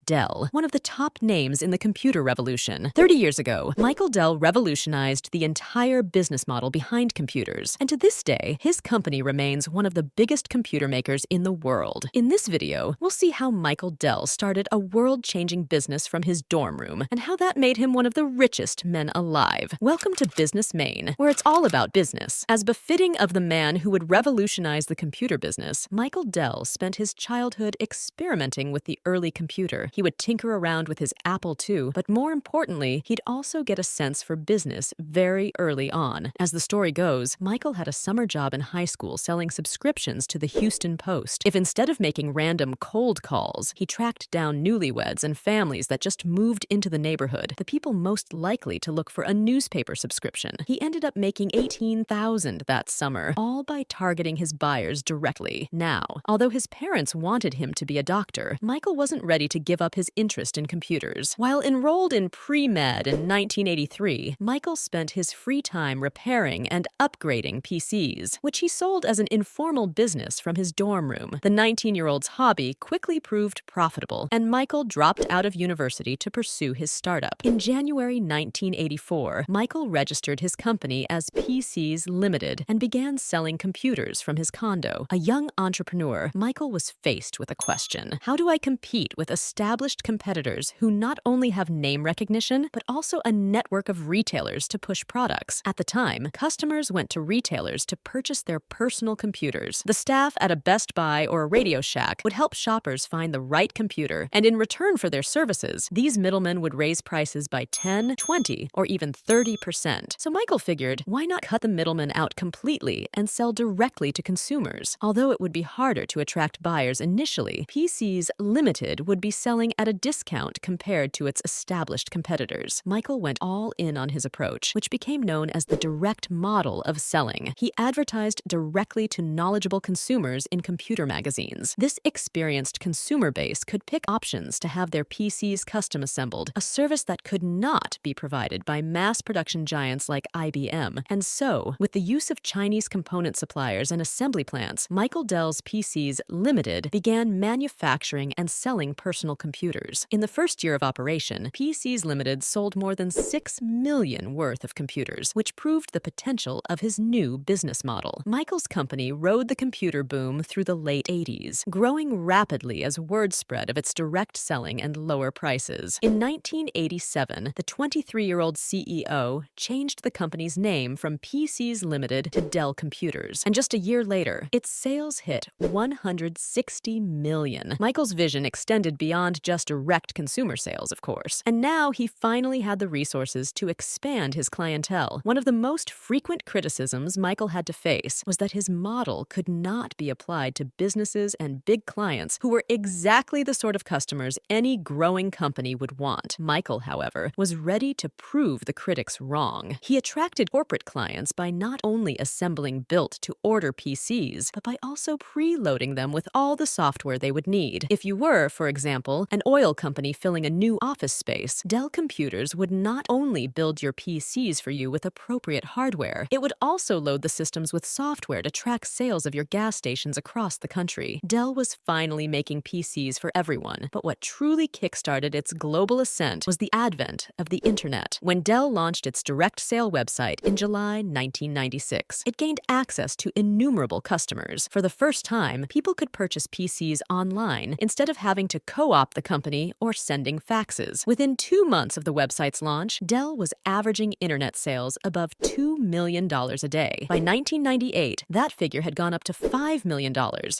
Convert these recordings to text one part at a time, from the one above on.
Dell, one of the top names in the computer revolution. 30 years ago, Michael Dell revolutionized the entire business model behind computers, and to this day, his company remains one of the biggest computer makers in the world. In this video, we'll see how Michael Dell started a world-changing business from his dorm room, and how that made him one of the richest men alive. Welcome to Business Maine, where it's all about business. As befitting of the man who would revolutionize the computer business, Michael Dell spent his childhood experimenting with the early computer. He would tinker around with his Apple II, but more importantly, he'd also get a sense for business very early on. As the story goes, Michael had a summer job in high school selling subscriptions to the Houston Post. If instead of making random cold calls, he tracked down newlyweds and families that just moved into the neighborhood, the people most likely to look for a newspaper subscription, he ended up making $18,000 that summer, all by targeting his buyers directly. Now, although his parents wanted him to be a doctor, Michael wasn't ready to give up his interest in computers. While enrolled in pre-med in 1983, Michael spent his free time repairing and upgrading PCs, which he sold as an informal business from his dorm room. The 19-year-old's hobby quickly proved profitable, and Michael dropped out of university to pursue his startup. In January 1984, Michael registered his company as PCs Limited and began selling computers from his condo. A young entrepreneur, Michael was faced with a question. How do I compete with established competitors who not only have name recognition, but also a network of retailers to push products? At the time, customers went to retailers to purchase their personal computers. The staff at a Best Buy or a Radio Shack would help shoppers find the right computer, and in return for their services, these middlemen would raise prices by 10, 20, or even 30%. So Michael figured, why not cut the middlemen out completely and sell directly to consumers? Although it would be harder to attract buyers initially, PCs Limited would be selling at a discount compared to its established competitors. Michael went all in on his approach, which became known as the direct model of selling. He advertised directly to knowledgeable consumers in computer magazines. This experienced consumer base could pick options to have their PCs custom assembled, a service that could not be provided by mass production giants like IBM. And so, with the use of Chinese component suppliers and assembly plants, Michael Dell's PCs Limited began manufacturing and selling personal computers. In the first year of operation, PCs Limited sold more than 6 million worth of computers, which proved the potential of his new business model. Michael's company rode the computer boom through the late 80s, growing rapidly as word spread of its direct selling and lower prices. In 1987, the 23-year-old CEO changed the company's name from PCs Limited to Dell Computers, and just a year later, its sales hit 160 million. Michael's vision extended beyond just direct consumer sales, of course, and now he finally had the resources to expand his clientele. One of the most frequent criticisms Michael had to face was that his model could not be applied to businesses and big clients who were exactly the sort of customers any growing company would want. Michael, however, was ready to prove the critics wrong. He attracted corporate clients by not only assembling built-to-order PCs, but by also preloading them with all the software they would need. If you were, for example, an oil company filling a new office space, Dell Computers would not only build your PCs for you with appropriate hardware, it would also load the systems with software to track sales of your gas stations across the country. Dell was finally making PCs for everyone, but what truly kickstarted its global ascent was the advent of the internet. When Dell launched its direct sale website in July 1996, it gained access to innumerable customers. For the first time, people could purchase PCs online instead of having to co-op the company or sending faxes. Within 2 months of the website's launch, Dell was averaging internet sales above $2 million a day. By 1998, that figure had gone up to $5 million,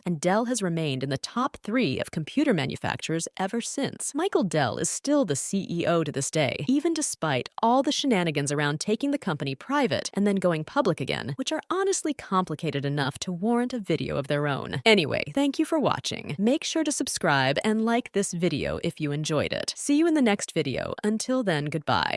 and Dell has remained in the top 3 of computer manufacturers ever since. Michael Dell is still the CEO to this day, even despite all the shenanigans around taking the company private and then going public again, which are honestly complicated enough to warrant a video of their own. Anyway, thank you for watching. Make sure to subscribe and like this video if you enjoyed it. See you in the next video. Until then, goodbye.